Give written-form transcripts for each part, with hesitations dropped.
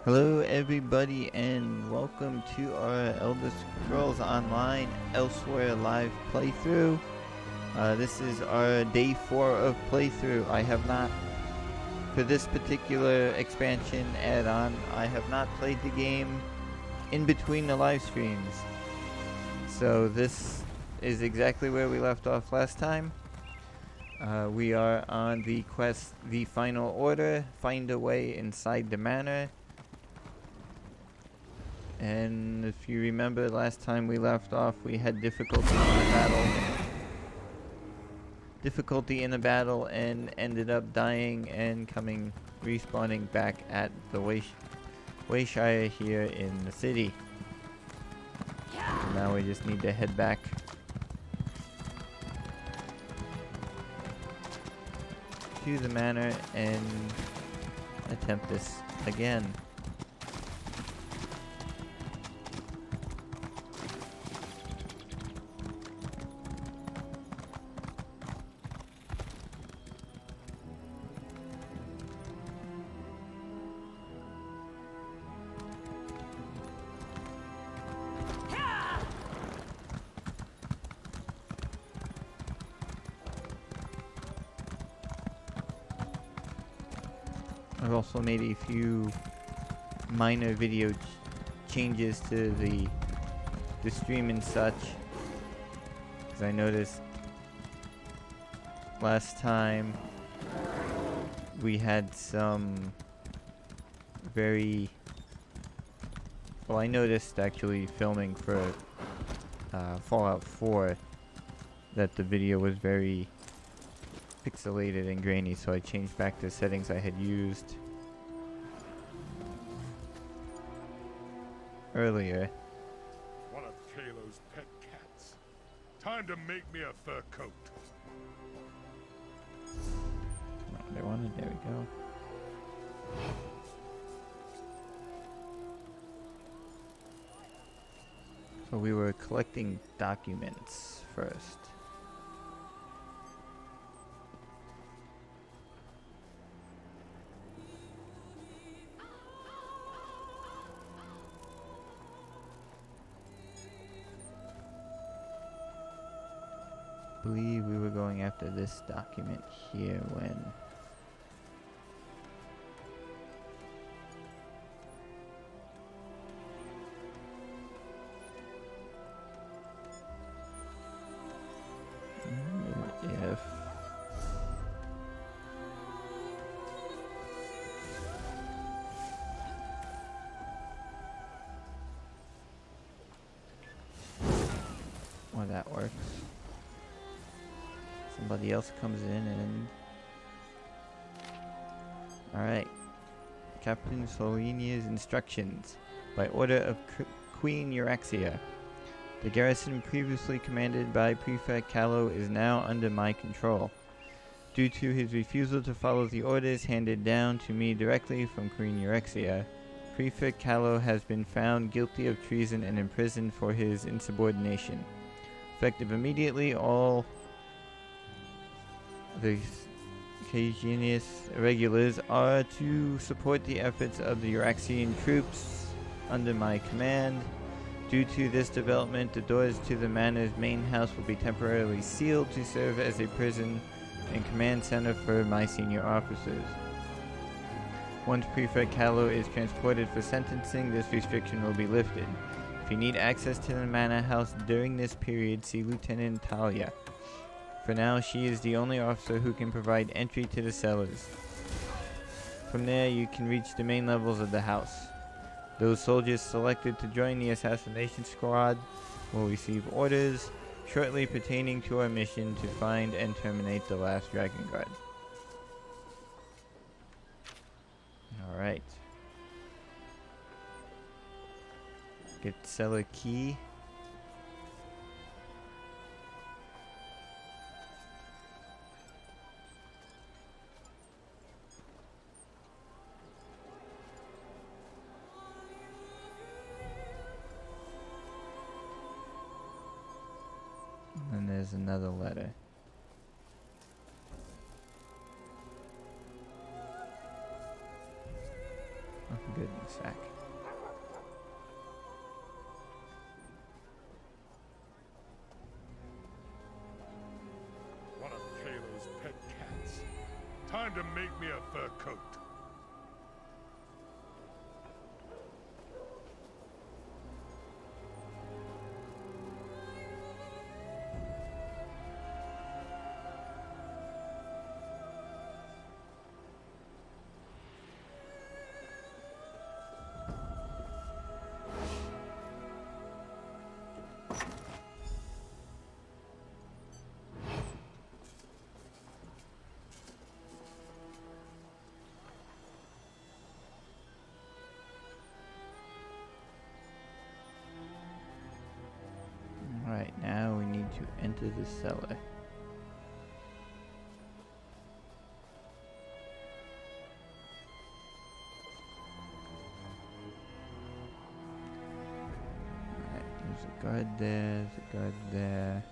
Hello everybody and welcome to our Elder Scrolls Online Elsweyr live playthrough. This is our day 4 of playthrough. I have not, for this particular expansion add-on, I have not played the game in between the live streams. So this is exactly where we left off last time. We are on the quest, The Final Order, Find a Way Inside the Manor. And if you remember last time we left off, we had difficulty in the battle and ended up dying and respawning back at the Wayshire here in the city. So now we just need to head back to the manor and attempt this again. I've also made a few minor video changes to the stream and such, because I noticed last time we had some I noticed actually filming for Fallout 4 that the video was very pixelated and grainy, so I changed back the settings I had used earlier. One of Kalo's pet cats. Time to make me a fur coat. Not what I wanted, there we go. So we were collecting documents first. I believe we were going after this document here when if well, that works. Somebody else comes in and... Alright. Captain Solinia's instructions. By order of Queen Euryxia. The garrison previously commanded by Prefect Calo is now under my control. Due to his refusal to follow the orders handed down to me directly from Queen Euryxia, Prefect Calo has been found guilty of treason and imprisoned for his insubordination. Effective immediately, all the Cajunius regulars are to support the efforts of the Euryxian troops under my command. Due to this development, the doors to the manor's main house will be temporarily sealed to serve as a prison and command center for my senior officers. Once Prefect Calo is transported for sentencing, this restriction will be lifted. If you need access to the manor house during this period, see Lieutenant Talia. For now, she is the only officer who can provide entry to the cellars. From there, you can reach the main levels of the house. Those soldiers selected to join the assassination squad will receive orders shortly pertaining to our mission to find and terminate the last Dragon Guard. Alright. Get cellar key. And there's another letter. good in the sack. One of Kalo's pet cats. Time to make me a fur coat. Alright, now we need to enter the cellar. Alright, there's a guard there, there's a guard there.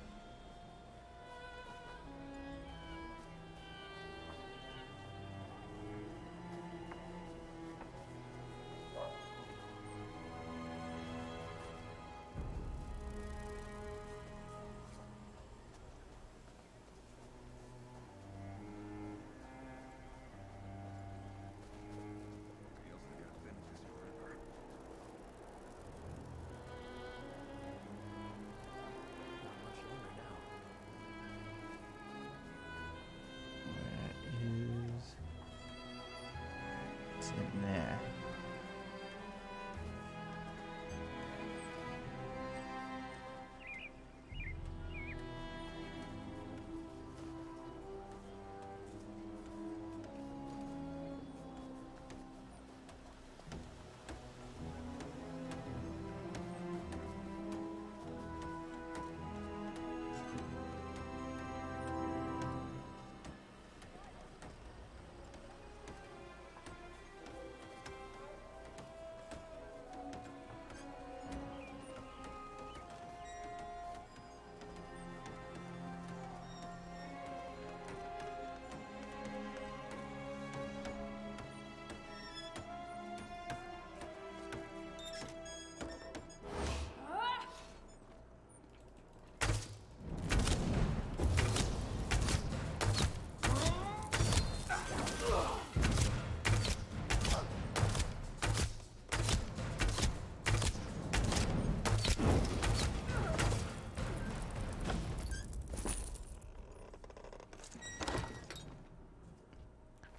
It's in there.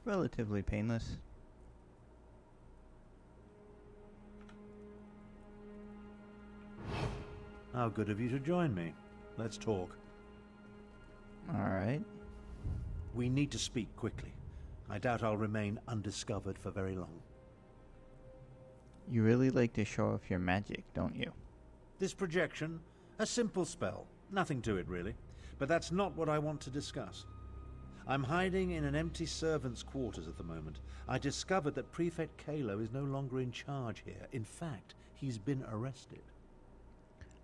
Relatively painless. How good of you to join me. Let's talk. Alright. We need to speak quickly. I doubt I'll remain undiscovered for very long. You really like to show off your magic, don't you? This projection, a simple spell. Nothing to it, really. But that's not what I want to discuss. I'm hiding in an empty servant's quarters at the moment. I discovered that Prefect Kalo is no longer in charge here. In fact, he's been arrested.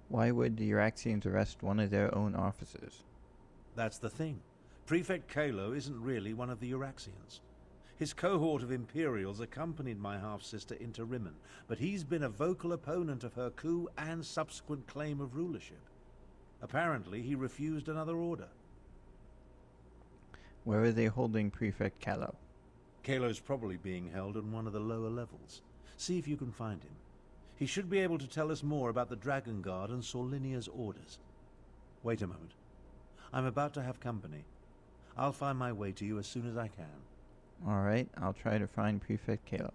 Why would the Uraxians arrest one of their own officers? That's the thing. Prefect Kalo isn't really one of the Uraxians. His cohort of Imperials accompanied my half-sister into Rimmen, but he's been a vocal opponent of her coup and subsequent claim of rulership. Apparently, he refused another order. Where are they holding Prefect Kalo? Kalo's probably being held on one of the lower levels. See if you can find him. He should be able to tell us more about the Dragon Guard and Sorlinia's orders. Wait a moment. I'm about to have company. I'll find my way to you as soon as I can. Alright, I'll try to find Prefect Kalo.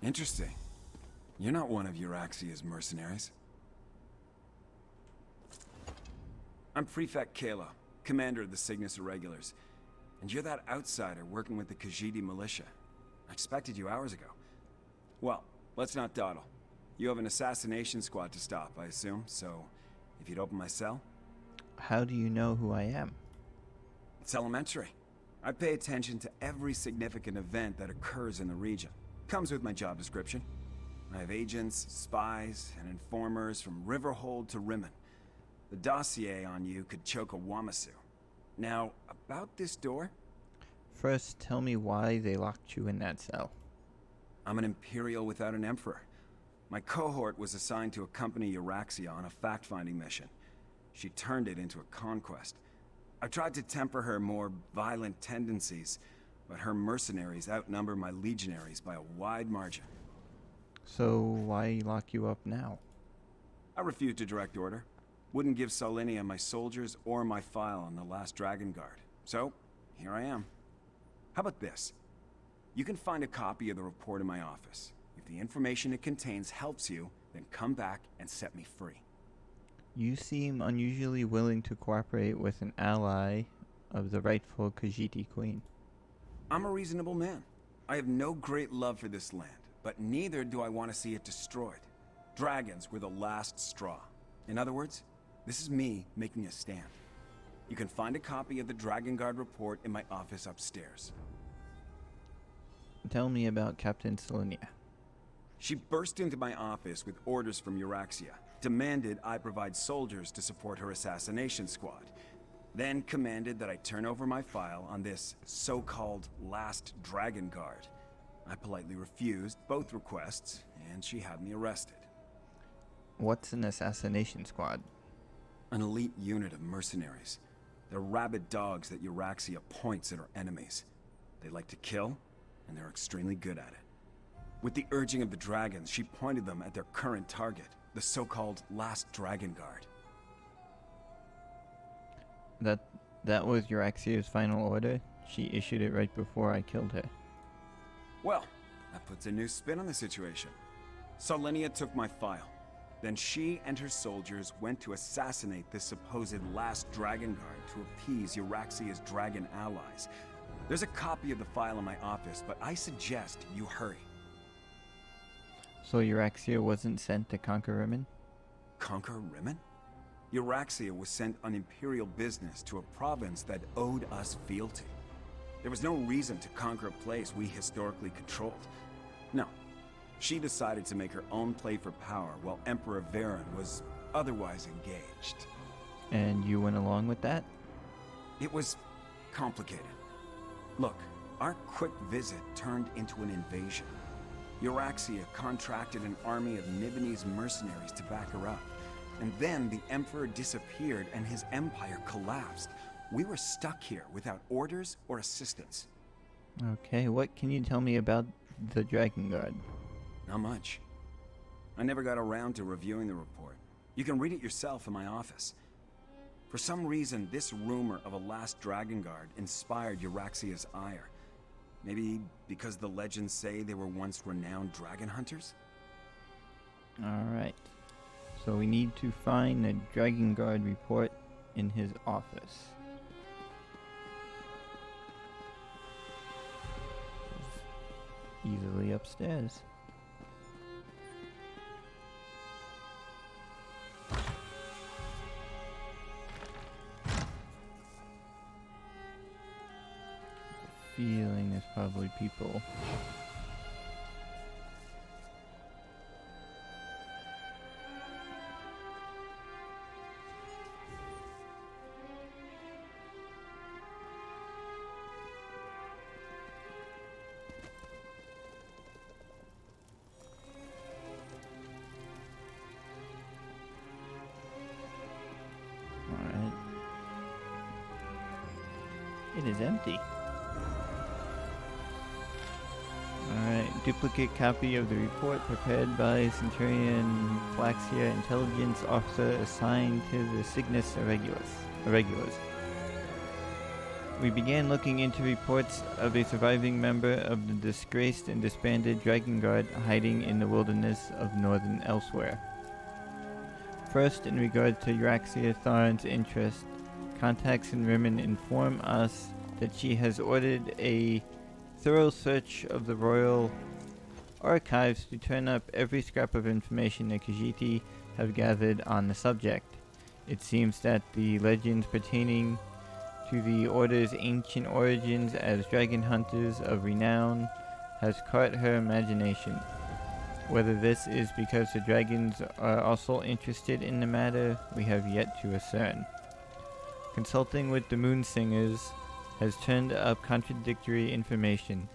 Interesting. You're not one of Euraxia's mercenaries. I'm Prefect Kalo, commander of the Cygnus Irregulars. And you're that outsider working with the Khajiit militia. I expected you hours ago. Well, let's not dawdle. You have an assassination squad to stop, I assume, so if you'd open my cell? How do you know who I am? It's elementary. I pay attention to every significant event that occurs in the region. Comes with my job description. I have agents, spies, and informers from Riverhold to Rimmon. The dossier on you could choke a Wamasu. Now, about this door? First, tell me why they locked you in that cell. I'm an Imperial without an Emperor. My cohort was assigned to accompany Euraxia on a fact-finding mission. She turned it into a conquest. I tried to temper her more violent tendencies, but her mercenaries outnumber my legionaries by a wide margin. So, why lock you up now? I refused a direct order. Wouldn't give Solinia my soldiers or my file on the last Dragon Guard. So, here I am. How about this? You can find a copy of the report in my office. If the information it contains helps you, then come back and set me free. You seem unusually willing to cooperate with an ally of the rightful Khajiit queen. I'm a reasonable man. I have no great love for this land, but neither do I want to see it destroyed. Dragons were the last straw. In other words, this is me making a stand. You can find a copy of the Dragon Guard report in my office upstairs. Tell me about Captain Solinia. She burst into my office with orders from Euraxia, demanded I provide soldiers to support her assassination squad, then commanded that I turn over my file on this so-called last Dragon Guard. I politely refused both requests, and she had me arrested. What's an assassination squad? An elite unit of mercenaries. They're rabid dogs that Euraxia points at her enemies. They like to kill, and they're extremely good at it. With the urging of the dragons, she pointed them at their current target, the so-called last Dragon Guard. That was Euraxia's final order? She issued it right before I killed her. Well, that puts a new spin on the situation. Solinia took my file. Then she and her soldiers went to assassinate this supposed last Dragon Guard to appease Euraxia's dragon allies. There's a copy of the file in my office, but I suggest you hurry. So Euraxia wasn't sent to conquer Rimmon? Conquer Rimmon? Euraxia was sent on imperial business to a province that owed us fealty. There was no reason to conquer a place we historically controlled. No. She decided to make her own play for power while Emperor Varen was otherwise engaged. And you went along with that? It was complicated. Look, our quick visit turned into an invasion. Euraxia contracted an army of Nibonese mercenaries to back her up. And then the Emperor disappeared and his empire collapsed. We were stuck here without orders or assistance. Okay, what can you tell me about the Dragon Guard? Not much. I never got around to reviewing the report. You can read it yourself in my office. For some reason, this rumor of a last Dragon Guard inspired Euraxia's ire. Maybe because the legends say they were once renowned dragon hunters? Alright. So we need to find the Dragon Guard report in his office. Easily upstairs. Feeling there's probably people. Alright. It is empty. Alright, duplicate copy of the report prepared by Centurion Flaxia, intelligence officer assigned to the Cygnus Irregulars. We began looking into reports of a surviving member of the disgraced and disbanded Dragon Guard hiding in the wilderness of northern Elsweyr. First, in regard to Euraxia Tharn's interest, contacts in Rimmon inform us that she has ordered a thorough search of the royal archives to turn up every scrap of information the Khajiit have gathered on the subject. It seems that the legends pertaining to the Order's ancient origins as dragon hunters of renown has caught her imagination. Whether this is because the dragons are also interested in the matter, we have yet to discern. Consulting with the Moon Singers has turned up contradictory information.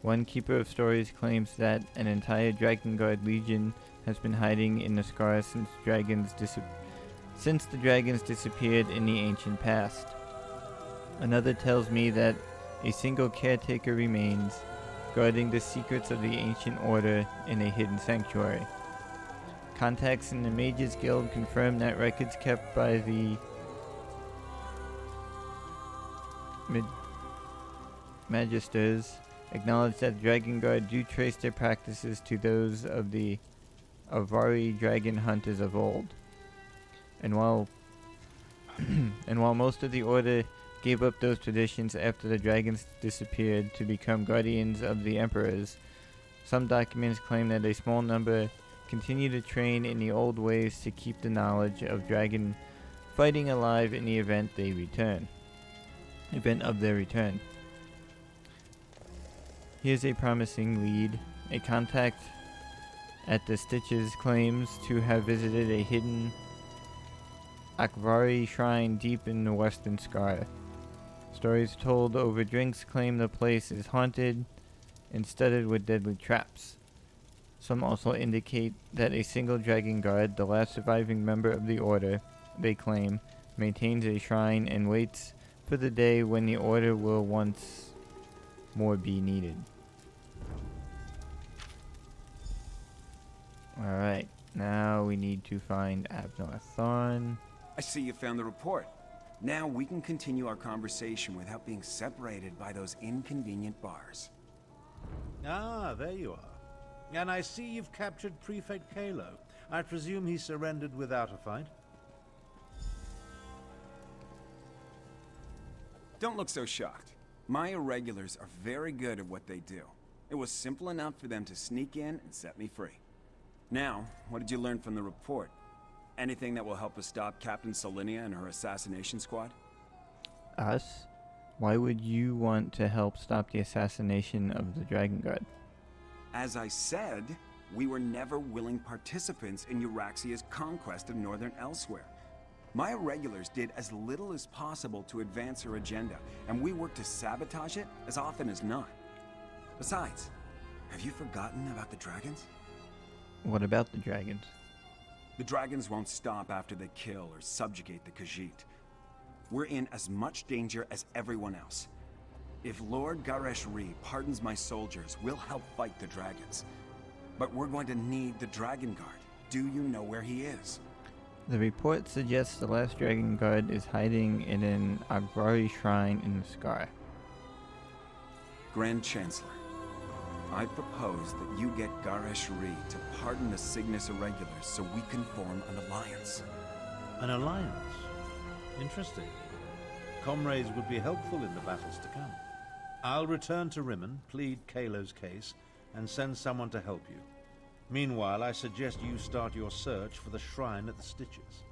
One keeper of stories claims that an entire Dragon Guard legion has been hiding in the Scar since the dragons disappeared in the ancient past. Another tells me that a single caretaker remains, guarding the secrets of the ancient order in a hidden sanctuary. Contacts in the Mages Guild confirm that records kept by the Magisters acknowledge that Dragon Guard do trace their practices to those of the Avari dragon hunters of old. And while most of the Order gave up those traditions after the dragons disappeared to become guardians of the emperors, some documents claim that a small number continue to train in the old ways to keep the knowledge of dragon fighting alive in the event of their return. Here's a promising lead. A contact at the Stitches claims to have visited a hidden Akvari shrine deep in the western Scar. Stories told over drinks claim the place is haunted and studded with deadly traps. Some also indicate that a single Dragon Guard, the last surviving member of the Order, they claim, maintains a shrine and waits for the day when the Order will once more be needed. Alright, now we need to find Abnor Tharn. I see you found the report. Now we can continue our conversation without being separated by those inconvenient bars. Ah, there you are. And I see you've captured Prefect Kalo. I presume he surrendered without a fight? Don't look so shocked. My irregulars are very good at what they do. It was simple enough for them to sneak in and set me free. Now, what did you learn from the report? Anything that will help us stop Captain Solinia and her assassination squad? Us? Why would you want to help stop the assassination of the Dragon Guard? As I said, we were never willing participants in Euraxia's conquest of northern Elsweyr. My irregulars did as little as possible to advance her agenda, and we worked to sabotage it as often as not. Besides, have you forgotten about the dragons? What about the dragons? The dragons won't stop after they kill or subjugate the Khajiit. We're in as much danger as everyone else. If Lord Garesh-Ri pardons my soldiers, we'll help fight the dragons. But we're going to need the Dragon Guard. Do you know where he is? The report suggests the last Dragon Guard is hiding in an Agvari shrine in the Scar. Grand Chancellor, I propose that you get Garesh-Ri to pardon the Cygnus Irregulars so we can form an alliance. An alliance? Interesting. Comrades would be helpful in the battles to come. I'll return to Rimmon, plead Kalo's case, and send someone to help you. Meanwhile, I suggest you start your search for the shrine at the Stitches.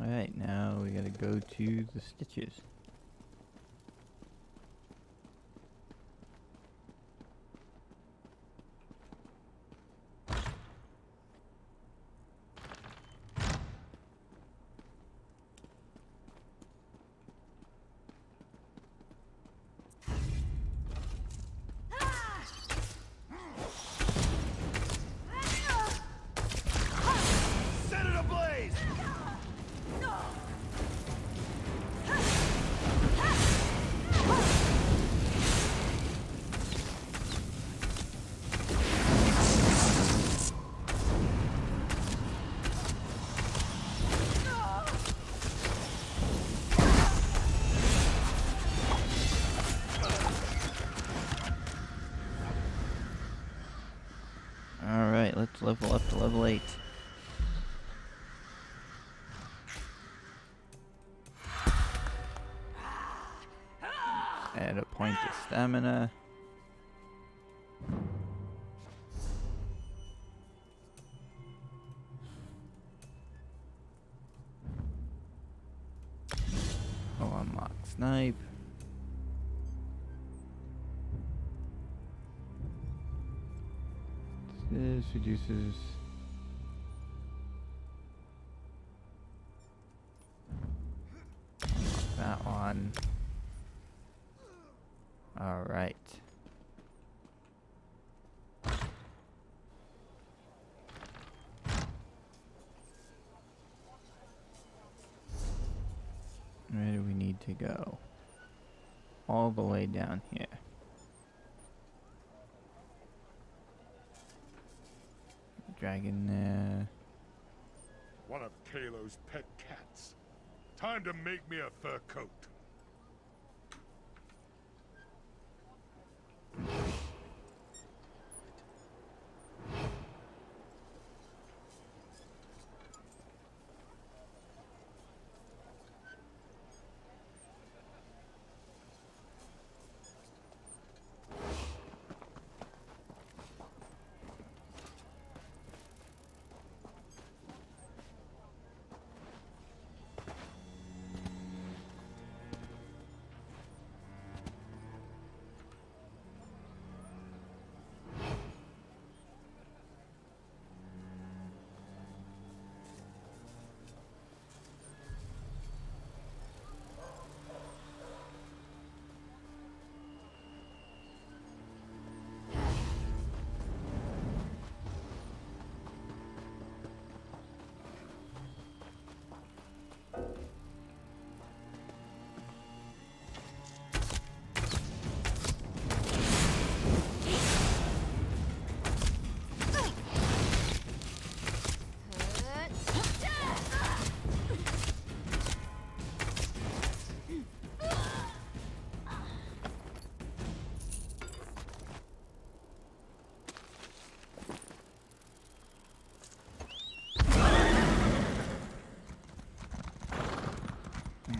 Alright, now we gotta go to the Stitches. level up to level 8. Add a point of stamina. Oh, unlock snipe. This reduces that one. All right. Where do we need to go? All the way down here. Dragon there. One of Kalo's pet cats. Time to make me a fur coat.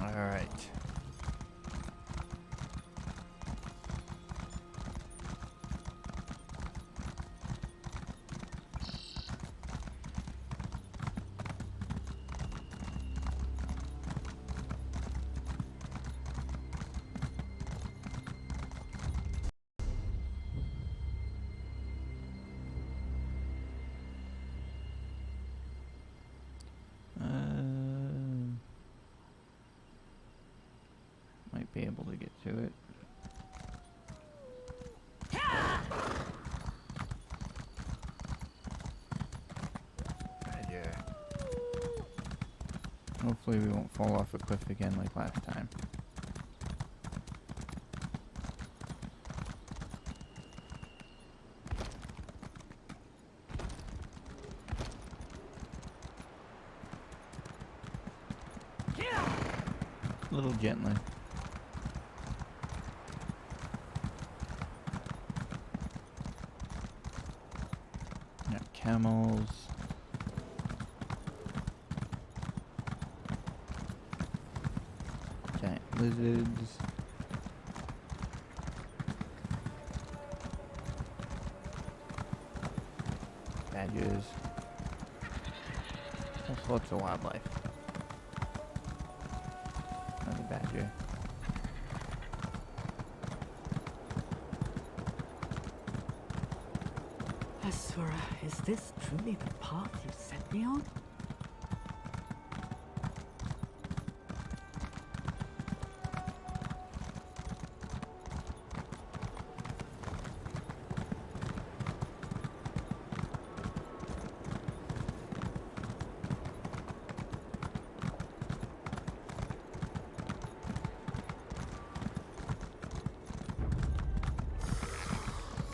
Alright. Might be able to get to it. Yeah. Hopefully we won't fall off a cliff again like last time. A little gently. Got camels. Giant lizards. Badgers. All sorts of wildlife. Another badger. Elsweyr, is this truly the path you set me on?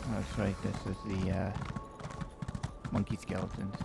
That's right, this is the monkey skeletons.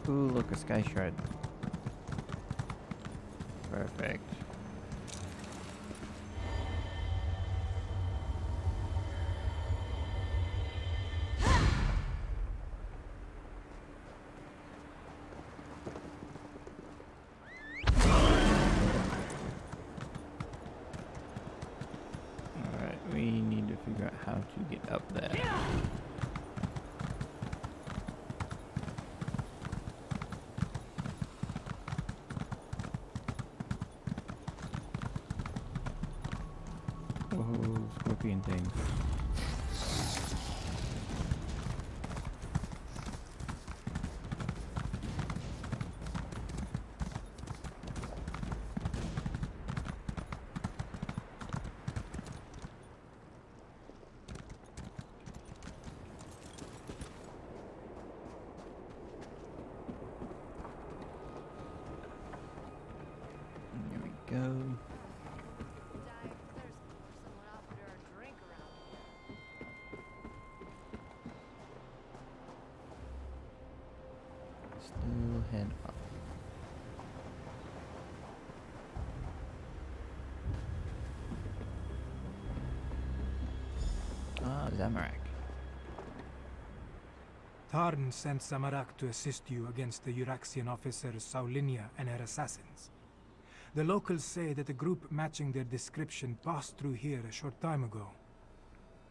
Ooh, look, a sky shard. Perfect. Alright, we need to figure out how to get up there. Oh, scorpion thing. There we go. Still head up. Ah, Zamorak. Tarn sent Samarak to assist you against the Euraxian officers Saulinia and her assassins. The locals say that a group matching their description passed through here a short time ago.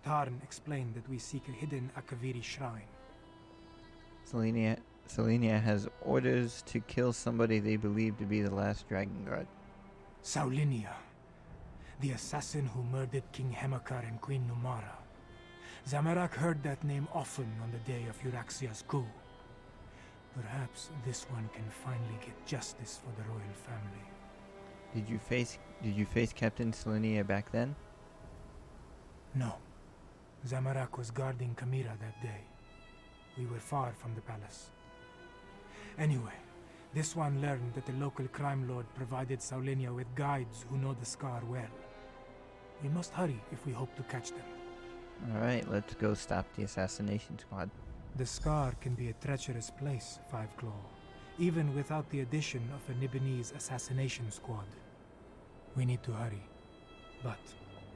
Tarn explained that we seek a hidden Akaviri shrine. Selenia has orders to kill somebody they believe to be the last Dragon Guard. Saulinia, the assassin who murdered King Hemakar and Queen Numara. Zamarak heard that name often on the day of Euraxia's coup. Perhaps this one can finally get justice for the royal family. Did you face Captain Selenia back then? No. Zamarak was guarding Kamira that day. We were far from the palace. Anyway, this one learned that the local crime lord provided Saulinia with guides who know the Scar well. We must hurry if we hope to catch them. Alright, let's go stop the assassination squad. The Scar can be a treacherous place, Five Claw, even without the addition of a Nibonese assassination squad. We need to hurry, but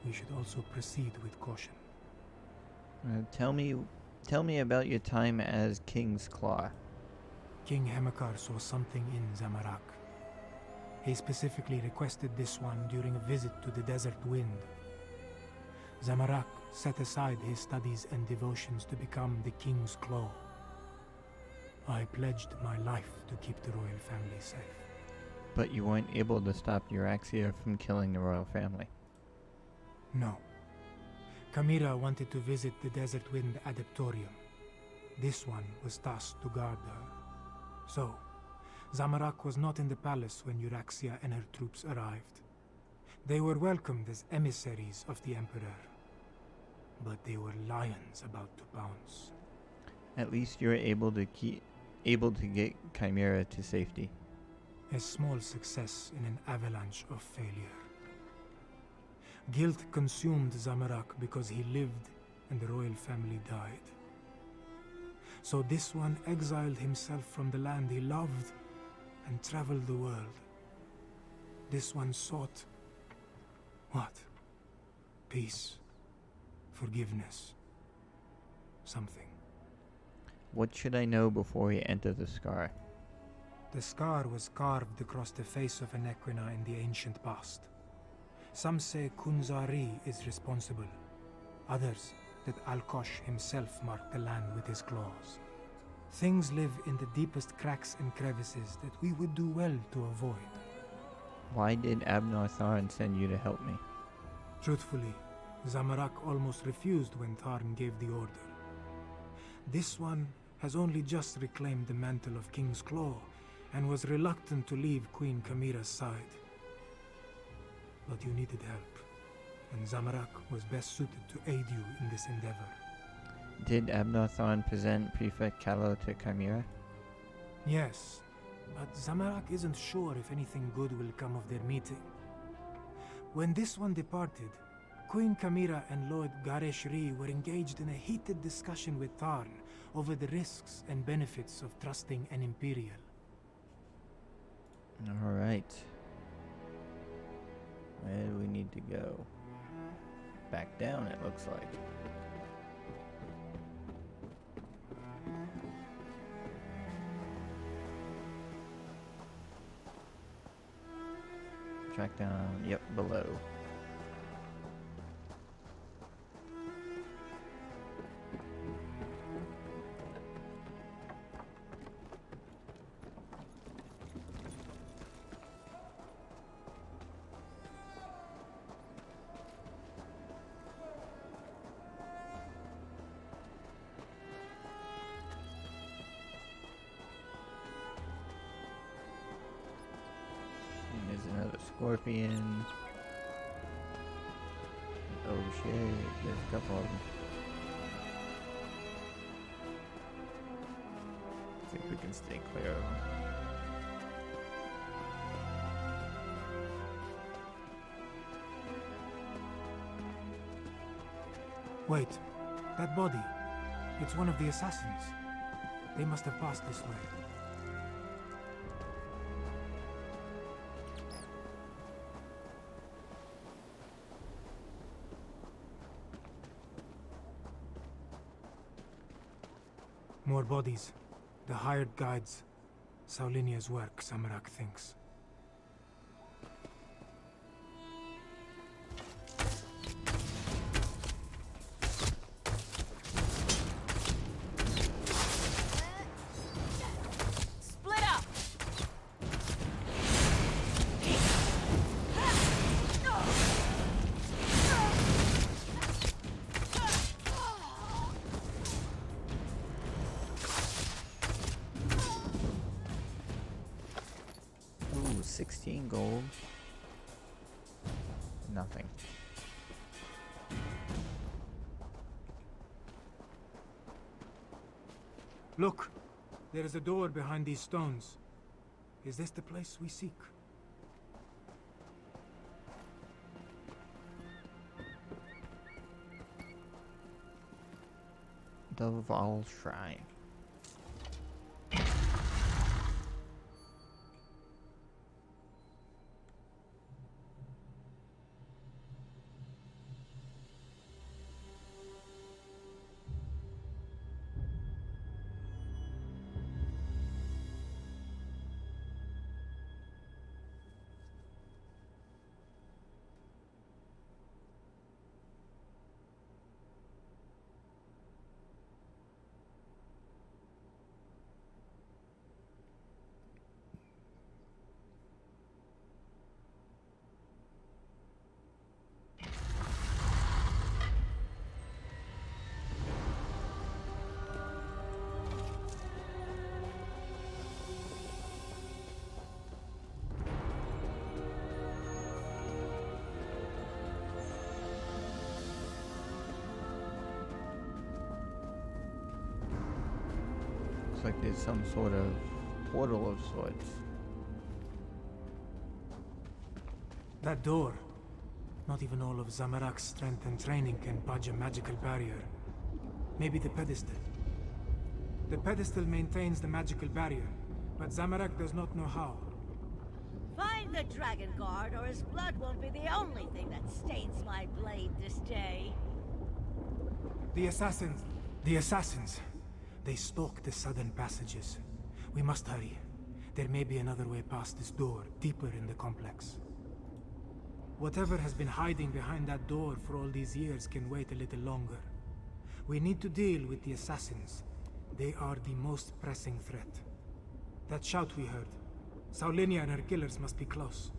we should also proceed with caution. Tell me about your time as King's Claw. King Hemakar saw something in Zamarak. He specifically requested this one during a visit to the Desert Wind. Zamarak set aside his studies and devotions to become the King's Claw. I pledged my life to keep the royal family safe. But you weren't able to stop Euraxia from killing the royal family. No. Kamira wanted to visit the Desert Wind Adeptorium. This one was tasked to guard her. So, Zamarak was not in the palace when Euraxia and her troops arrived. They were welcomed as emissaries of the Emperor. But they were lions about to pounce. At least you're able to get Chimera to safety. A small success in an avalanche of failure. Guilt consumed Zamarak because he lived and the royal family died. So this one exiled himself from the land he loved and traveled the world. This one sought... what? Peace. Forgiveness. Something. What should I know before we enter the Scar? The Scar was carved across the face of an Equina in the ancient past. Some say Kunzari is responsible. Others that Alkosh himself marked the land with his claws. Things live in the deepest cracks and crevices that we would do well to avoid. Why did Abnar Tharn send you to help me? Truthfully, Zamarak almost refused when Tharn gave the order. This one has only just reclaimed the mantle of King's Claw and was reluctant to leave Queen Kamira's side. But you needed help, and Zamarak was best suited to aid you in this endeavor. Did Abnar Tharn present Prefect Callow to Chimera? Yes, but Zamarak isn't sure if anything good will come of their meeting. When this one departed, Queen Kamira and Lord Gareshri were engaged in a heated discussion with Tarn over the risks and benefits of trusting an Imperial. Alright. Where do we need to go? Back down, it looks like. Track down, yep, below. There's another scorpion. Oh shit, there's a couple of them. See if we can stay clear of them. Wait, that body. It's one of the assassins. They must have passed this way. More bodies. The hired guides. Saulinia's work, Samarak thinks. Split up! Ooh, 16 gold. Nothing. Look! There is a door behind these stones. Is this the place we seek? The Val Shrine. Looks like there's some sort of portal of sorts. That door. Not even all of Zamarak's strength and training can budge a magical barrier. Maybe the pedestal. The pedestal maintains the magical barrier, but Zamarak does not know how. Find the Dragon Guard, or his blood won't be the only thing that stains my blade this day. The assassins! The assassins! They stalk the southern passages. We must hurry. There may be another way past this door, deeper in the complex. Whatever has been hiding behind that door for all these years can wait a little longer. We need to deal with the assassins. They are the most pressing threat. That shout we heard. Saulinia and her killers must be close.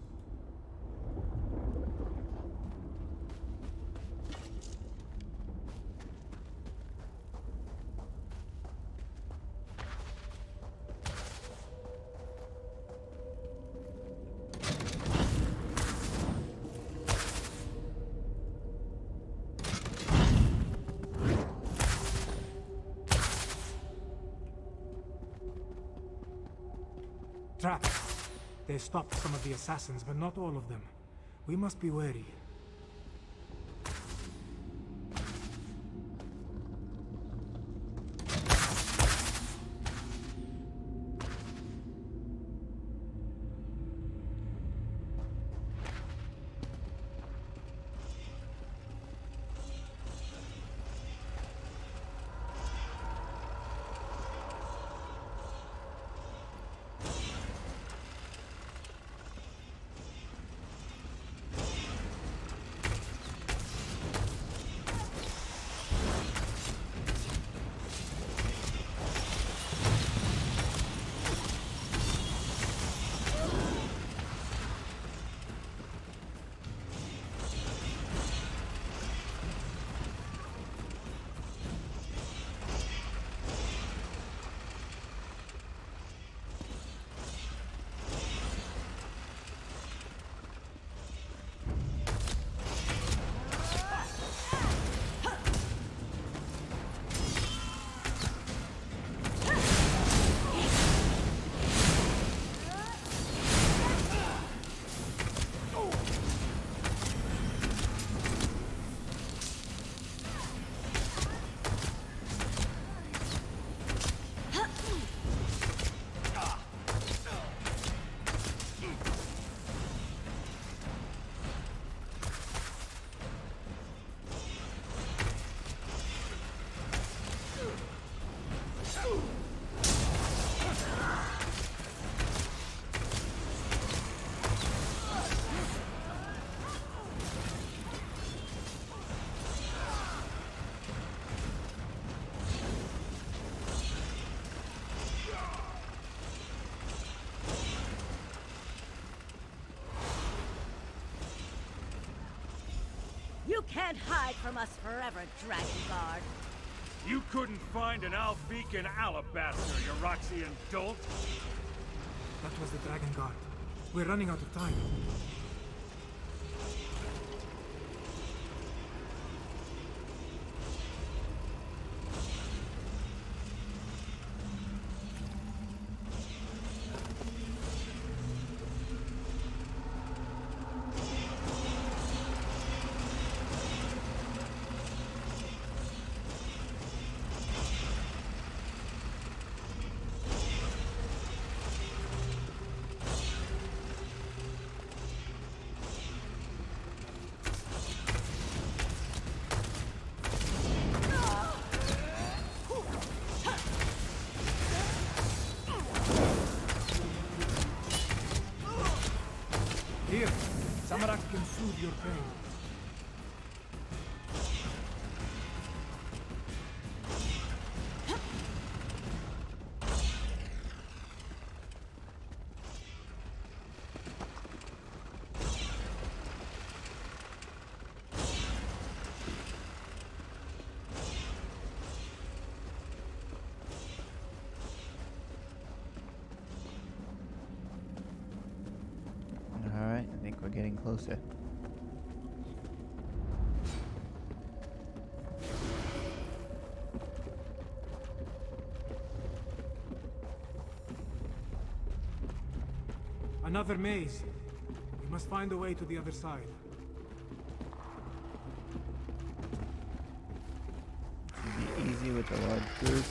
Trapped. They stopped some of the assassins, but not all of them. We must be wary. can't hide from us forever, Dragon Guard. You couldn't find an Albeacon alabaster, Yuraxian dolt? That was the Dragon Guard. We're running out of time. Here, Samarak can soothe your pain. Alright, I think we're getting closer. Another maze. We must find a way to the other side. Should be easy with a large group.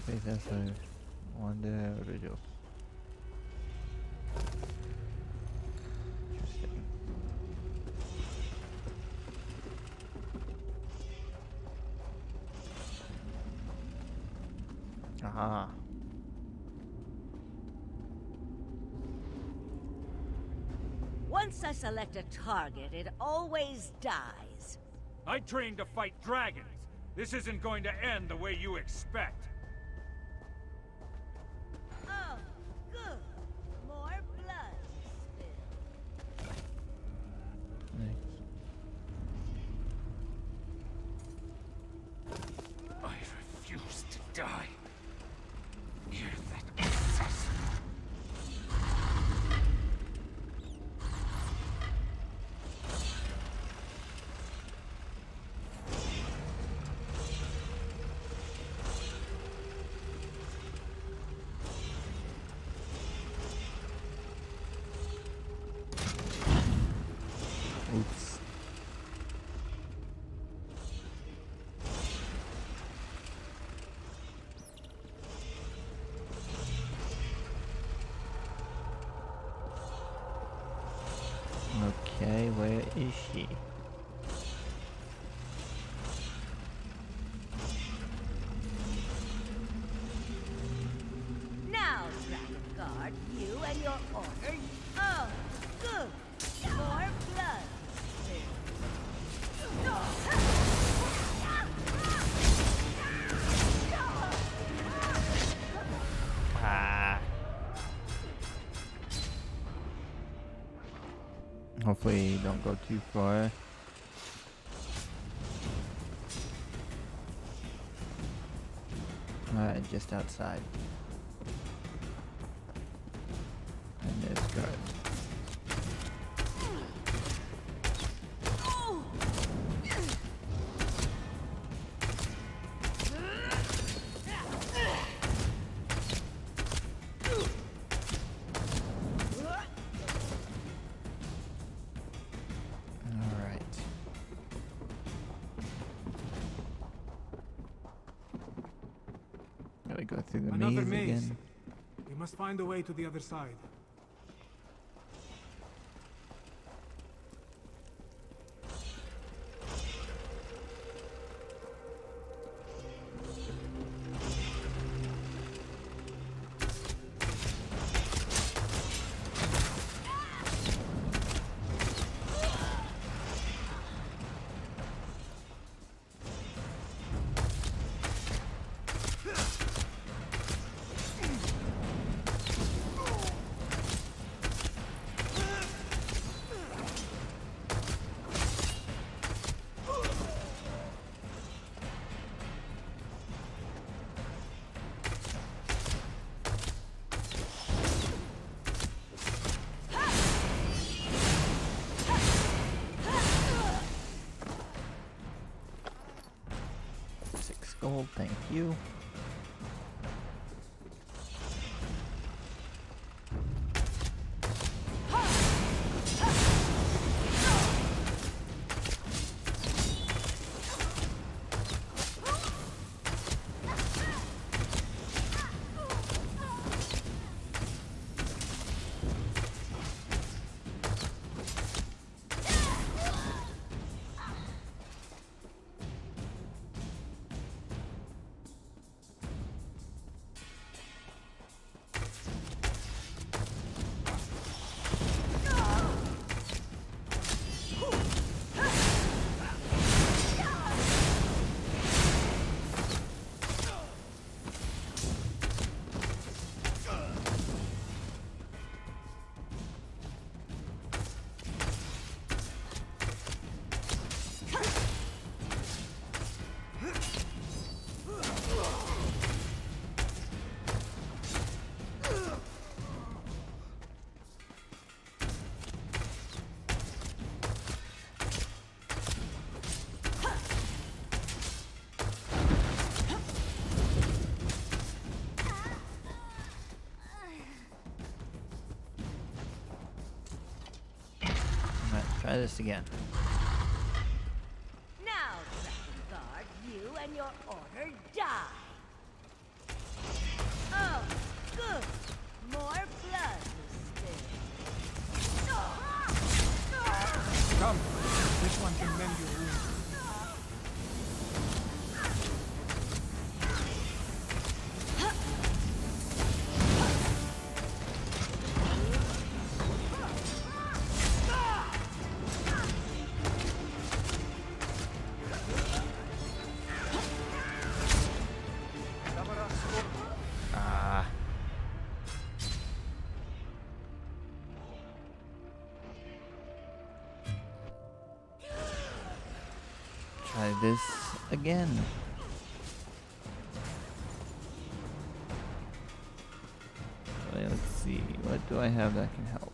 Okay, that's a wonder original. Interesting. Aha. Once I select a target, it always dies. I trained to fight dragons. This isn't going to end the way you expect. Oh, good. More blood to spill. Nice. I refuse to die. Hear that assassin. Oops. Okay, where is she? Now, Dragon Guard, you and your order. Oh, good. More blood to Ah. Hopefully you don't go too far. Alright, just outside. And there's guard. Alright. Gotta go through the Another maze maze. again. You must find a way to the other side. Gold, thank you. Try this again. Now, Dragon Guard, you and your order die. Oh, good. More blood will spill. Come! This one can mend your wound. Try this again. Okay, let's see. What do I have that can help?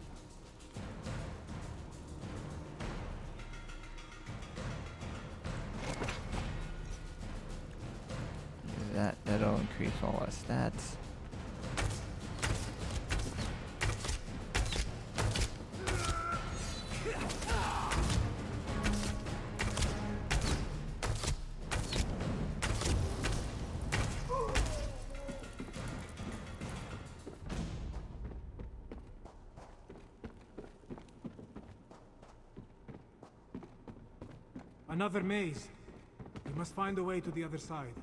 That'll increase all our stats. Another maze. You must find a way to the other side.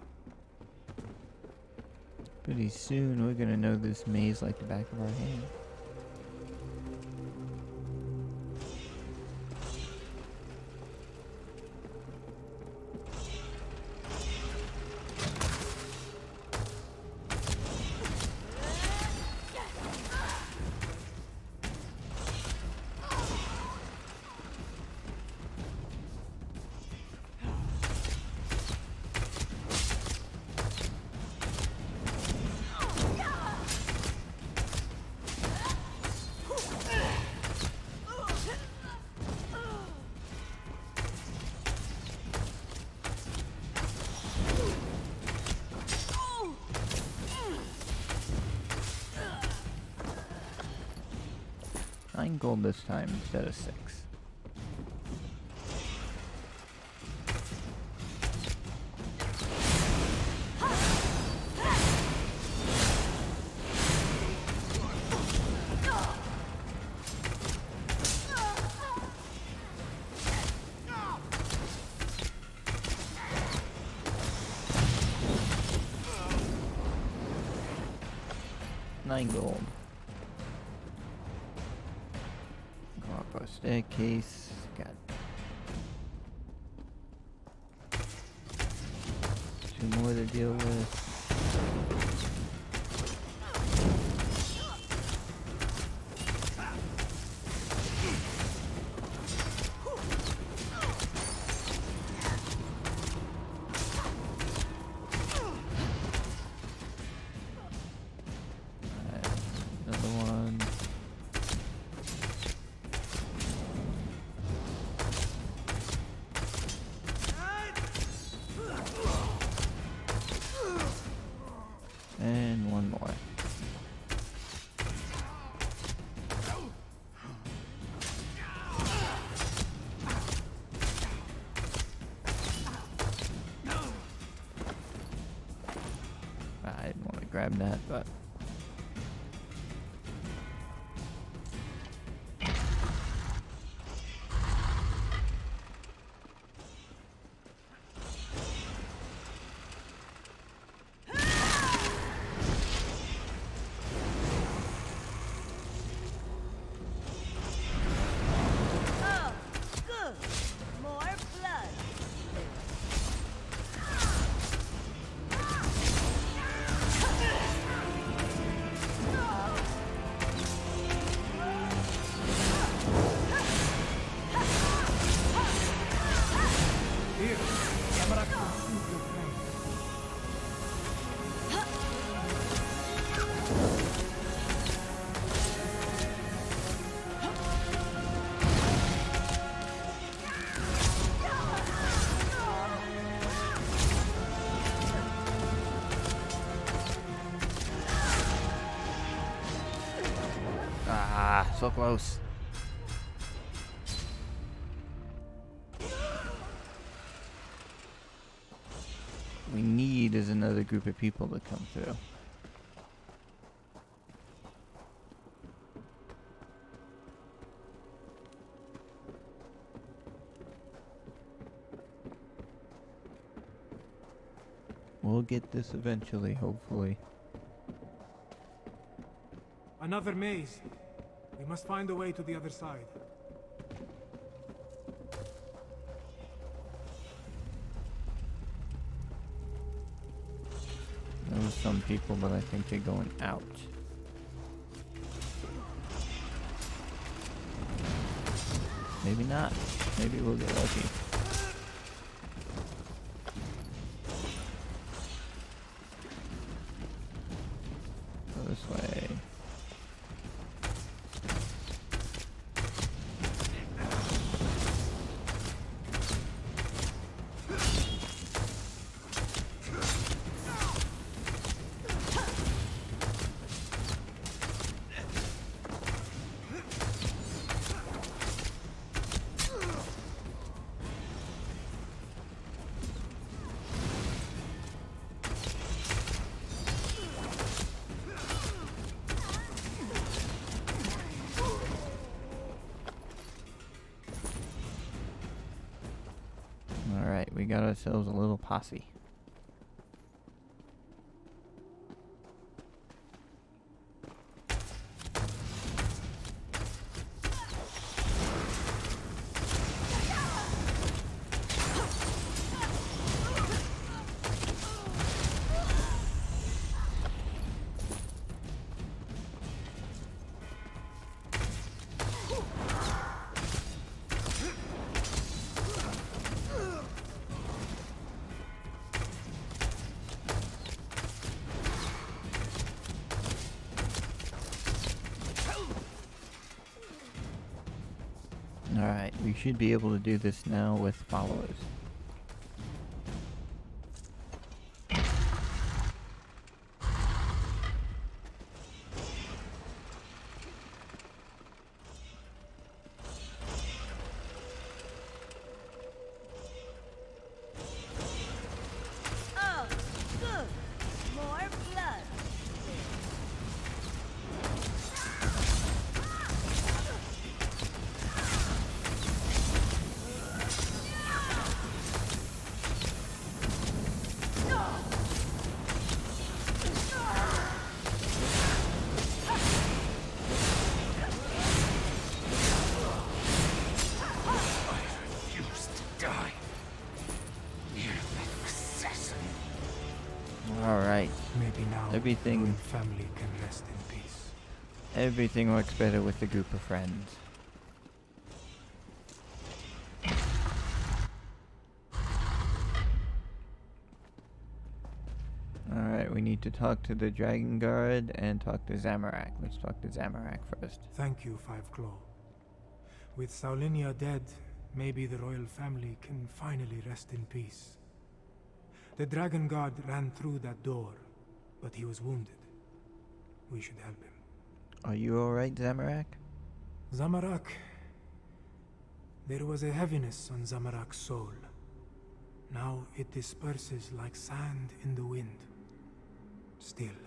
Pretty soon we're gonna know this maze like the back of our hand. Gold this time instead of 6. 9 gold. Go up our staircase. Got 2 more to deal with. And one more. I didn't want to grab that, but Oh, good. More blood. Here, Zamorak will soothe your pain. ah, so close. We need is another group of people to come through. We'll get this eventually, hopefully. Another maze. We must find a way to the other side. There was some people, but I think they're going out. Maybe not. Maybe we'll get lucky. Go this way. Alright, we got ourselves a little posse. Alright, we should be able to do this now with followers. Oh, good. More blood. Maybe now Everything- the royal family can rest in peace. Everything works better with a group of friends. Alright, we need to talk to the Dragon Guard and talk to Zamorak. Let's talk to Zamorak first. Thank you, Five Claw. With Saulinia dead, maybe the royal family can finally rest in peace. The Dragon Guard ran through that door, but he was wounded. We should help him. Are you alright, Zamorak? Zamarak. There was a heaviness on Zamarak's soul. Now it disperses like sand in the wind. Still,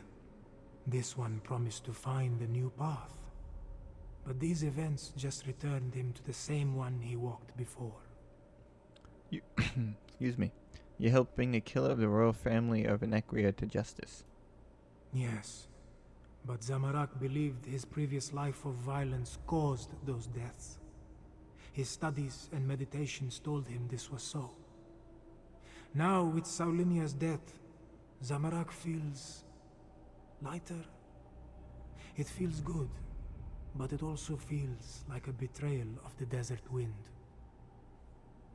this one promised to find a new path. But these events just returned him to the same one he walked before. You excuse me. You helped bring the killer of the royal family of Elsweyr to justice. Yes, but Zamarak believed his previous life of violence caused those deaths. His studies and meditations told him this was so. Now, with Saulinia's death, Zamarak feels lighter. It feels good, but it also feels like a betrayal of the desert wind.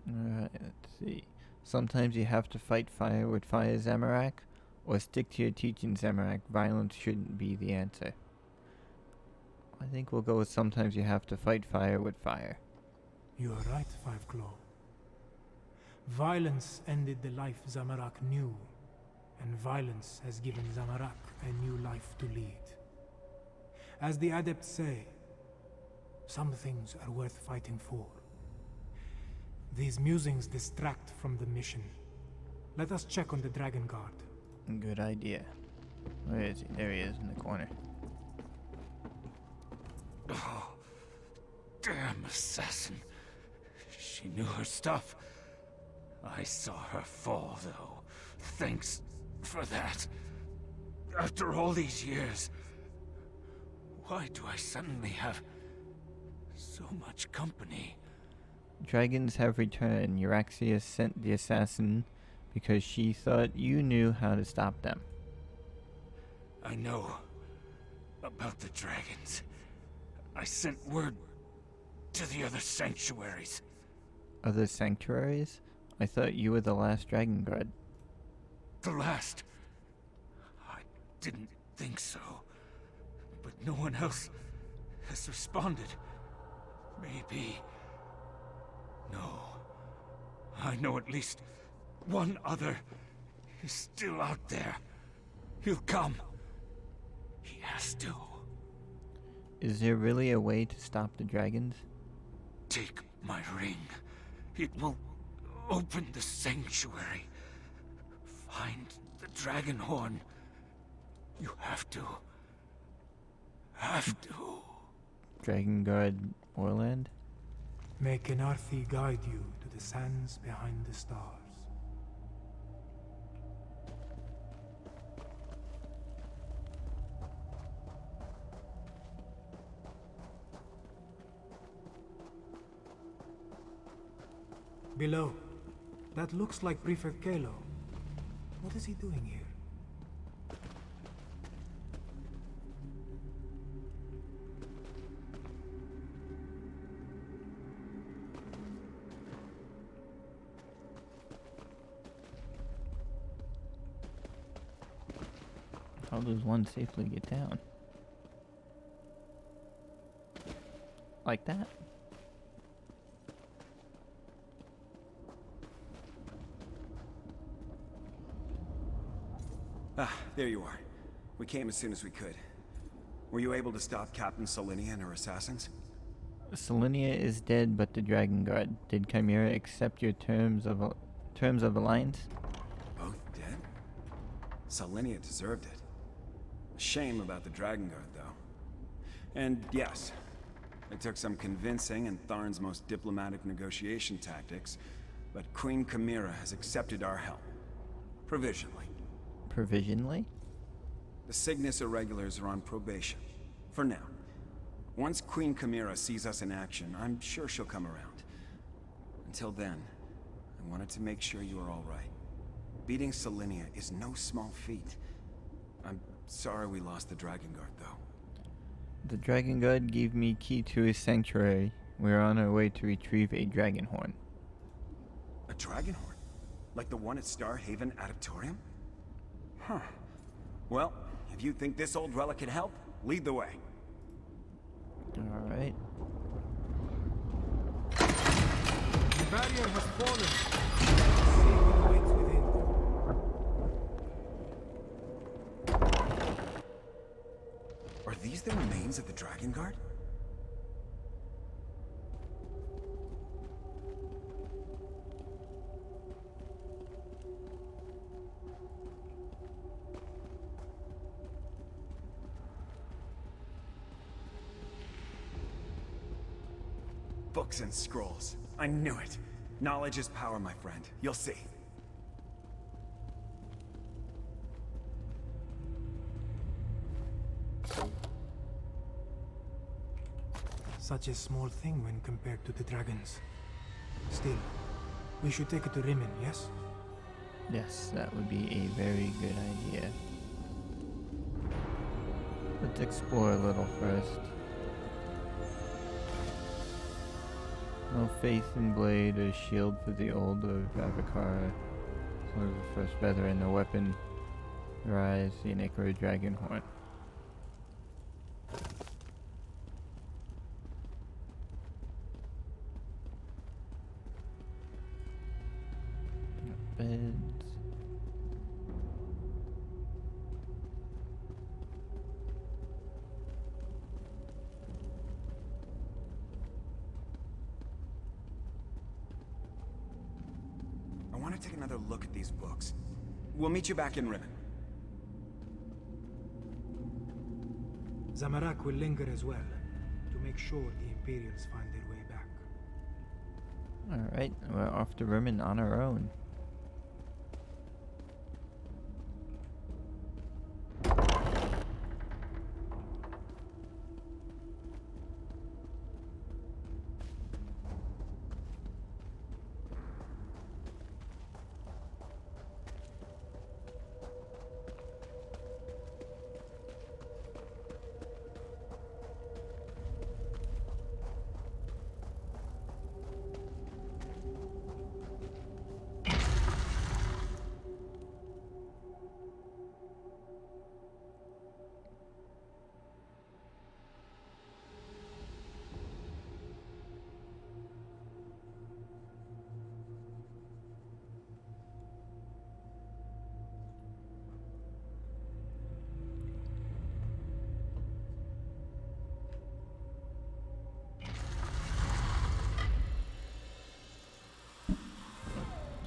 Alright, let's see. Sometimes you have to fight fire with fire, Zamorak, or stick to your teaching, Zamorak. Violence shouldn't be the answer. I think we'll go with sometimes you have to fight fire with fire. You are right, Five Claw. Violence ended the life Zamarak knew, and violence has given Zamarak a new life to lead. As the adepts say, some things are worth fighting for. These musings distract from the mission. Let us check on the Dragon Guard. Good idea. Where is he? There he is in the corner. Oh, damn assassin. She knew her stuff. I saw her fall, though. Thanks for that. After all these years, why do I suddenly have so much company? Dragons have returned. Euraxia sent the assassin because she thought you knew how to stop them. I know about the dragons. I sent word to the other sanctuaries. Other sanctuaries? I thought you were the last Dragon Guard. The last. I didn't think so. But no one else has responded. Maybe. No. I know at least one other is still out there. He'll come. He has to. Is there really a way to stop the dragons? Take my ring. It will open the sanctuary. Find the dragon horn. You have to. Have to. Dragon Guard Orland? May Kenarthi guide you to the sands behind the stars. Below. That looks like Prefect Kalo. What is he doing here? How does one safely get down? Like that? Ah, there you are. We came as soon as we could. Were you able to stop Captain Solinia and her assassins? Salinia is dead, but the Dragon Guard. Did Chimera accept your terms of alliance? Both dead? Solinia deserved it. Shame about the Dragon Guard, though. And yes, it took some convincing and Tharn's most diplomatic negotiation tactics, but Queen Chimera has accepted our help. Provisionally. Provisionally? The Cygnus Irregulars are on probation. For now. Once Queen Chimera sees us in action, I'm sure she'll come around. Until then, I wanted to make sure you are all right. Beating Solinia is no small feat. I'm sorry we lost the Dragon Guard, though. The Dragon Guard gave me key to his sanctuary. We are on our way to retrieve a dragon horn. A dragon horn? Like the one at Star Haven Adaptorium? Huh. Well, if you think this old relic could help, lead the way. Alright. The barrier has fallen. Safety waits within. Are these the remains of the Dragon Guard? Books and scrolls. I knew it. Knowledge is power, my friend. You'll see. Such a small thing when compared to the dragons. Still, we should take it to Rimmon, yes? Yes, that would be a very good idea. Let's explore a little first. No faith in blade or shield for the old of Avakara. So the first feather in the weapon. Rise, the Necro Dragon Horn. Beds. I want to take another look at these books. We'll meet you back in Rimmon. Zamarak will linger as well, to make sure the Imperials find their way back. Alright, we're off to Rimmon on our own.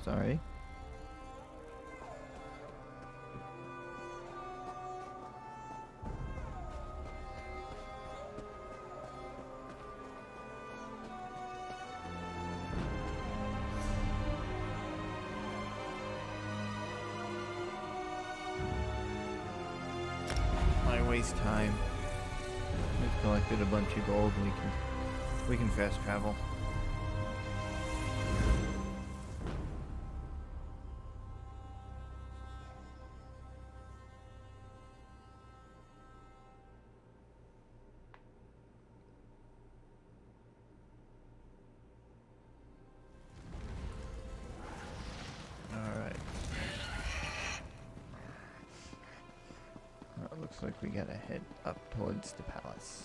Sorry. Why waste time? We've collected a bunch of gold. We can fast travel. Looks like we gotta head up towards the palace.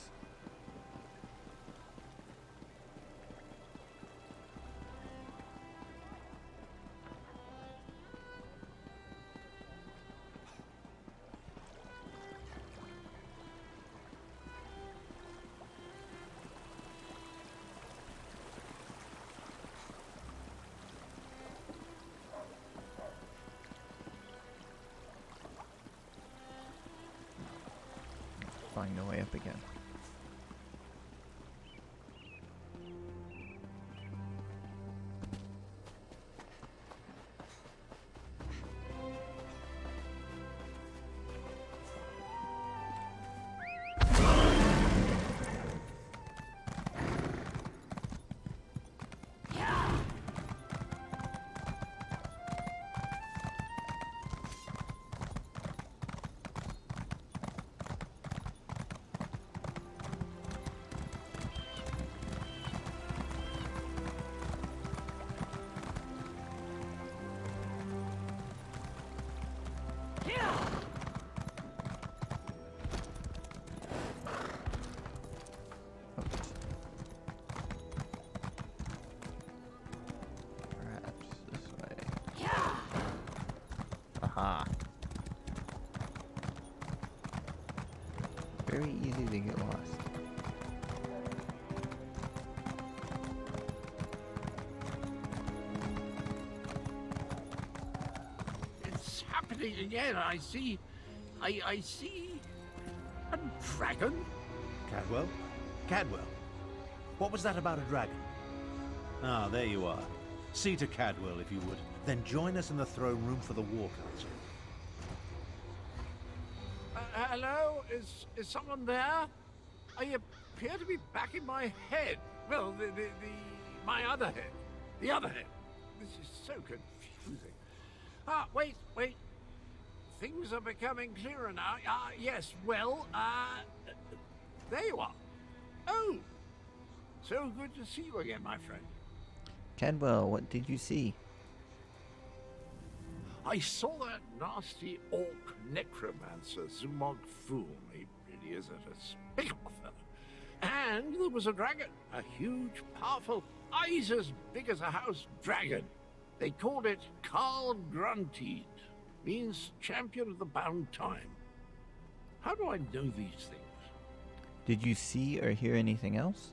Find a way up again. Oops. Perhaps this way. Aha. Very easy to get lost. It's happening again. I see a dragon. Cadwell? Cadwell? What was that about a dragon? Ah, there you are. See to Cadwell, if you would. Then join us in the throne room for the War Council. Hello? Is someone there? I appear to be back in my head. Well, my other head. The other head. This is so confusing. Ah, wait. Things are becoming clearer now. Yes, well, there you are. Oh, so good to see you again, my friend. Cadwell, what did you see? I saw that nasty orc necromancer, Zumog Fool. He really is a despicable fellow. And there was a dragon, a huge, powerful, eyes as big as a house dragon. They called it Carl Grunteed, means champion of the bound time. How do I know these things? Did you see or hear anything else?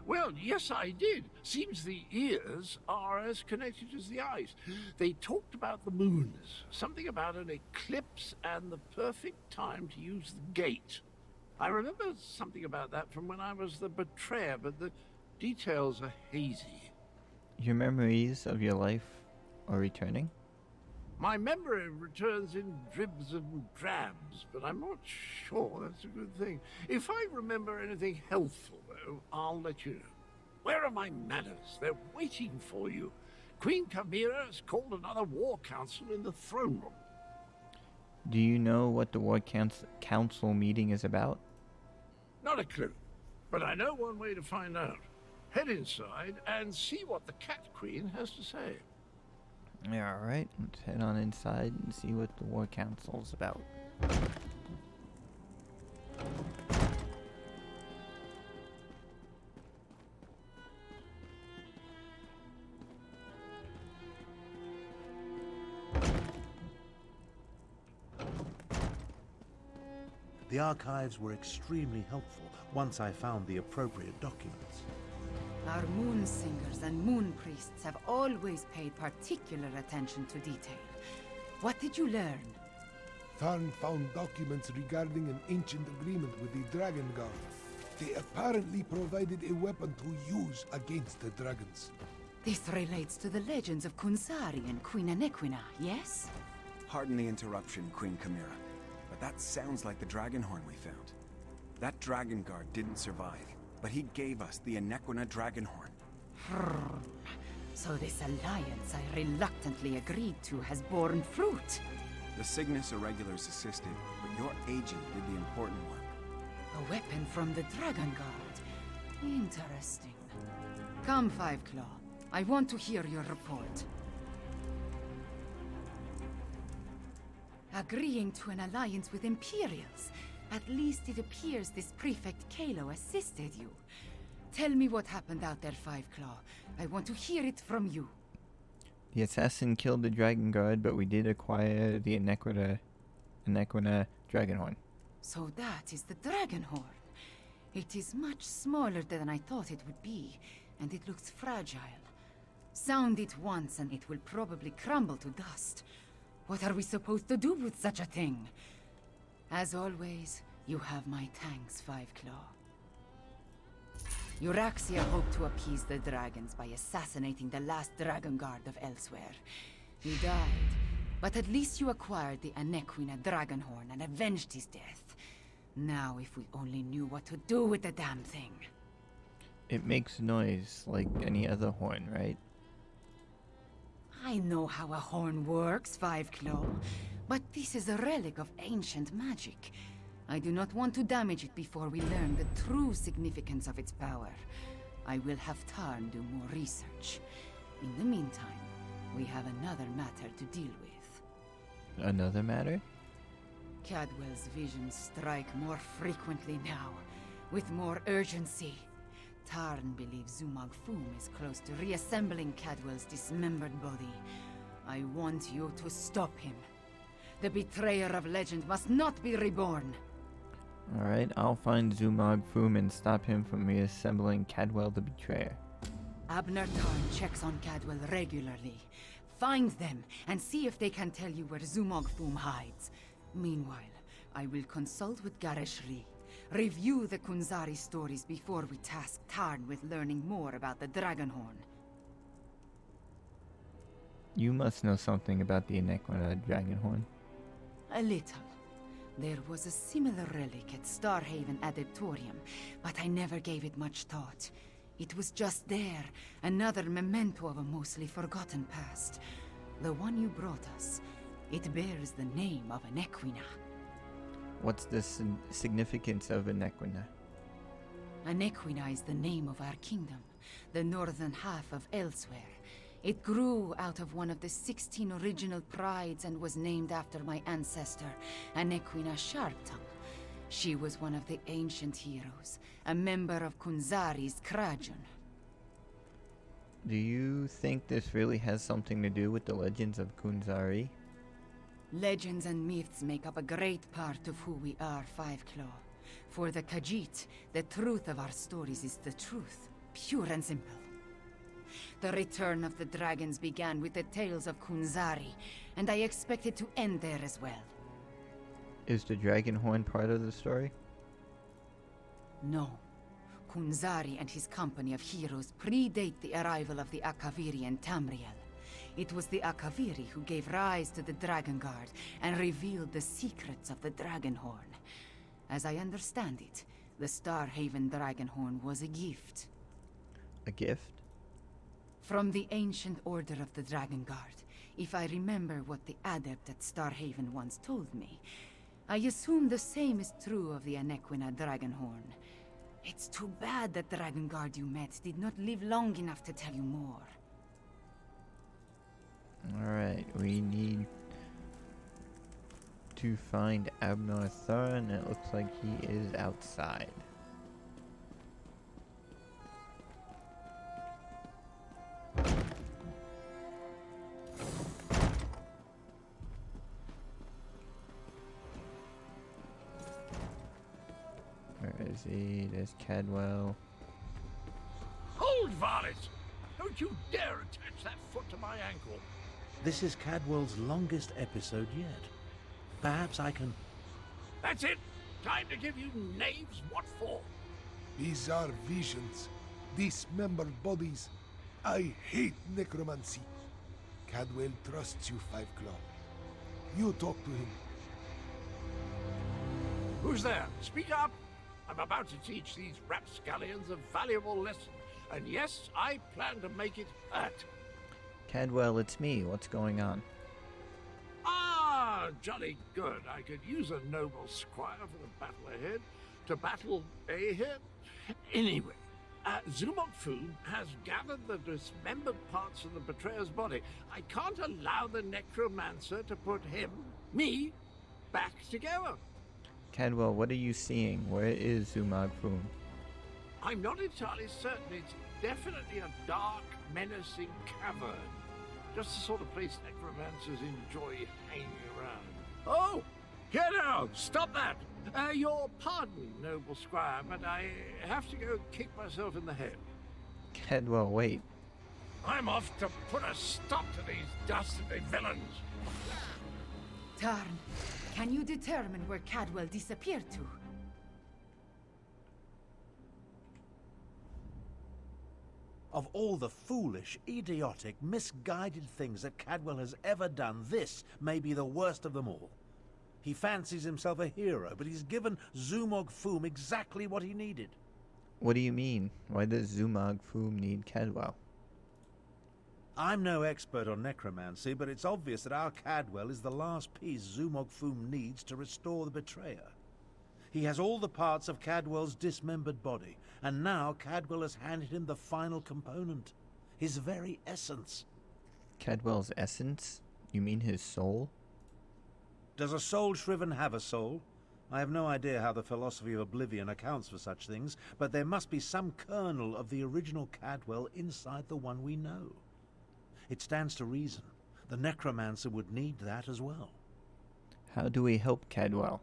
Well, yes, I did. Seems the ears are as connected as the eyes. They talked about the moons, something about an eclipse and the perfect time to use the gate. I remember something about that from when I was the betrayer, but the details are hazy. Your memories of your life are returning? My memory returns in dribs and drabs, but I'm not sure that's a good thing. If I remember anything helpful, though, I'll let you know. Where are my manners? They're waiting for you. Queen Chimera has called another war council in the throne room. Do you know what the War Council meeting is about? Not a clue, but I know one way to find out. Head inside and see what the Cat Queen has to say. Yeah, alright. Let's head on inside and see what the War Council's about. The archives were extremely helpful once I found the appropriate documents. Our moon singers and moon priests have always paid particular attention to detail. What did you learn? Tharn found documents regarding an ancient agreement with the Dragon Guard. They apparently provided a weapon to use against the dragons. This relates to the legends of Kunsari and Queen Anequina, yes? Pardon the interruption, Queen Chimera, but that sounds like the dragon horn we found. That dragon guard didn't survive, but he gave us the Anequina dragon horn. So this alliance I reluctantly agreed to has borne fruit. The Cygnus Irregulars assisted, but your agent did the important work. A weapon from the Dragon Guard. Interesting. Come, Five Claw. I want to hear your report. Agreeing to an alliance with Imperials. At least it appears this Prefect Kalo assisted you. Tell me what happened out there, Five Claw. I want to hear it from you. The assassin killed the Dragon Guard, but we did acquire the Anequina Dragonhorn. So that is the Dragonhorn. It is much smaller than I thought it would be, and it looks fragile. Sound it once and it will probably crumble to dust. What are we supposed to do with such a thing? As always, you have my thanks, Five Claw. Euraxia hoped to appease the dragons by assassinating the last Dragon Guard of Elsweyr. He died, but at least you acquired the Anequina Dragonhorn and avenged his death. Now if we only knew what to do with the damn thing. It makes noise like any other horn, right? I know how a horn works, Five Claw, but this is a relic of ancient magic. I do not want to damage it before we learn the true significance of its power. I will have Tarn do more research. In the meantime, we have another matter to deal with. Another matter? Cadwell's visions strike more frequently now, with more urgency. Tarn believes Zumog Foom is close to reassembling Cadwell's dismembered body. I want you to stop him. The betrayer of legend must not be reborn. Alright, I'll find Zumog Foom and stop him from reassembling Cadwell the Betrayer. Abner Tarn checks on Cadwell regularly. Find them and see if they can tell you where Zumog Foom hides. Meanwhile, I will consult with Gareshri. Review the Kunzari stories before we task Tarn with learning more about the Dragonhorn. You must know something about the Inequina Dragonhorn. A little. There was a similar relic at Starhaven Adeptorium, but I never gave it much thought. It was just there, another memento of a mostly forgotten past. The one you brought us, it bears the name of an Equina. What's the significance of Inequina? An Equina is the name of our kingdom, the northern half of Elsweyr. It grew out of one of the 16 original prides and was named after my ancestor, Anequina Sharptongue. She was one of the ancient heroes, a member of Kunzari's Krajan. Do you think this really has something to do with the legends of Kunzari? Legends and myths make up a great part of who we are, Fiveclaw. For the Khajiit, the truth of our stories is the truth, pure and simple. The return of the dragons began with the tales of Kunzari, and I expect it to end there as well. Is the Dragonhorn part of the story? No. Kunzari and his company of heroes predate the arrival of the Akaviri and Tamriel. It was the Akaviri who gave rise to the Dragon Guard and revealed the secrets of the Dragonhorn. As I understand it, the Starhaven Dragonhorn was a gift. A gift? From the ancient order of the Dragon Guard, if I remember what the adept at Starhaven once told me. I assume the same is true of the Anequina Dragonhorn. It's too bad that Dragon Guard you met did not live long enough to tell you more. Alright, we need to find Abner Tharn. It looks like he is outside. Where is he? There's Cadwell. Hold, varlet! Don't you dare attach that foot to my ankle. This is Cadwell's longest episode yet. Perhaps I can... That's it! Time to give you knaves what for. Bizarre visions, dismembered bodies. I hate necromancy. Cadwell trusts you, Fiveclaw. You talk to him. Who's there? Speak up! I'm about to teach these rapscallions a valuable lesson. And yes, I plan to make it hurt. Cadwell, it's me. What's going on? Ah, jolly good. I could use a noble squire for the battle ahead. To battle ahead? Anyway, Zumog Foom has gathered the dismembered parts of the betrayer's body. I can't allow the necromancer to put him, me, back together. Cadwell, what are you seeing? Where is Zumog Foom? I'm not entirely certain. It's definitely a dark, menacing cavern. Just the sort of place necromancers enjoy hanging around. Oh! Here now! Stop that! Your pardon, noble squire, but I have to go kick myself in the head. Cadwell, wait. I'm off to put a stop to these dastardly villains. Tarn, can you determine where Cadwell disappeared to? Of all the foolish, idiotic, misguided things that Cadwell has ever done, this may be the worst of them all. He fancies himself a hero, but he's given Zumog Foom exactly what he needed. What do you mean? Why does Zumog Foom need Cadwell? I'm no expert on necromancy, but it's obvious that our Cadwell is the last piece Zumog Foom needs to restore the betrayer. He has all the parts of Cadwell's dismembered body, and now Cadwell has handed him the final component, his very essence. Cadwell's essence? You mean his soul? Does a soul shriven have a soul? I have no idea how the philosophy of oblivion accounts for such things, but there must be some kernel of the original Cadwell inside the one we know. It stands to reason. The necromancer would need that as well. How do we help Cadwell?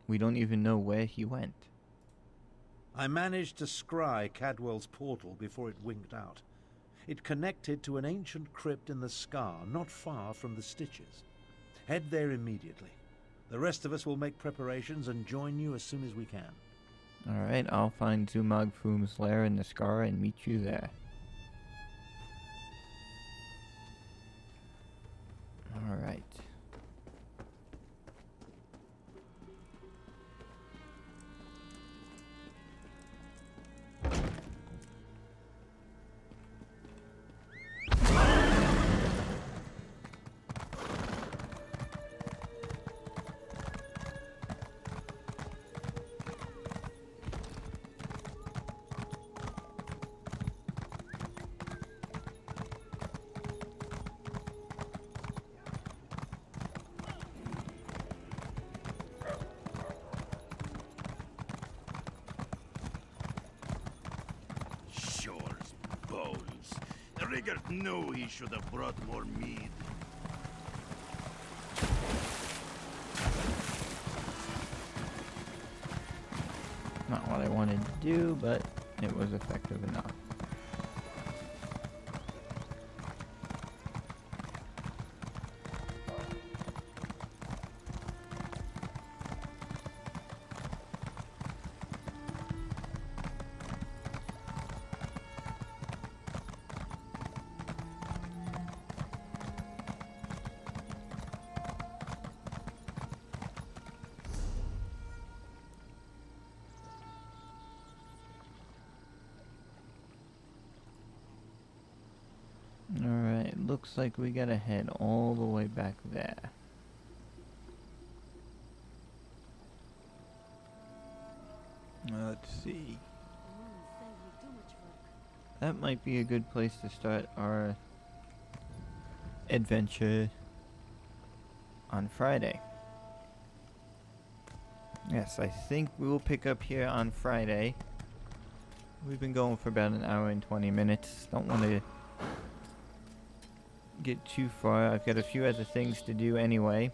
We don't even know where he went. I managed to scry Cadwell's portal before it winked out. It connected to an ancient crypt in the Scar, not far from the Stitches. Head there immediately. The rest of us will make preparations and join you as soon as we can. Alright, I'll find Zumog Foom's lair in the Scar and meet you there. Alright. Rigert knew he should have brought more mead. Not what I wanted to do, but it was effective enough. Alright, looks like we gotta head all the way back there. Let's see. That might be a good place to start our adventure on Friday. Yes, I think we will pick up here on Friday. We've been going for about an hour and 20 minutes. Don't want to get too far. I've got a few other things to do anyway.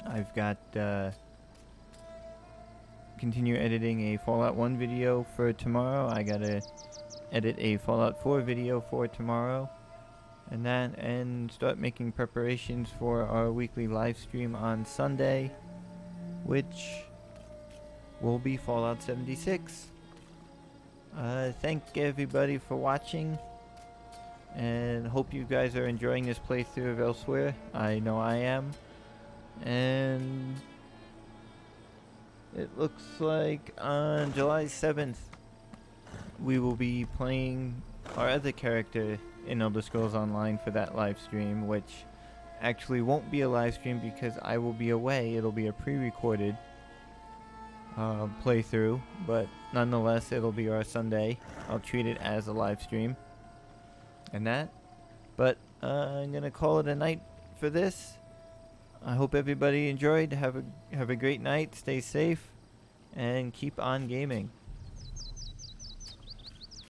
I've got continue editing a Fallout 1 video for tomorrow. I gotta edit a Fallout 4 video for tomorrow, and start making preparations for our weekly live stream on Sunday, which will be Fallout 76. Thank everybody for watching, and hope you guys are enjoying this playthrough of Elsweyr. I know I am. And it looks like on July 7th we will be playing our other character in Elder Scrolls Online for that live stream, which actually won't be a live stream because I will be away. It'll be a pre-recorded playthrough, but nonetheless it'll be our Sunday. I'll treat it as a live stream and that, but I'm gonna call it a night for this. I hope everybody enjoyed. Have a great night, stay safe, and keep on gaming.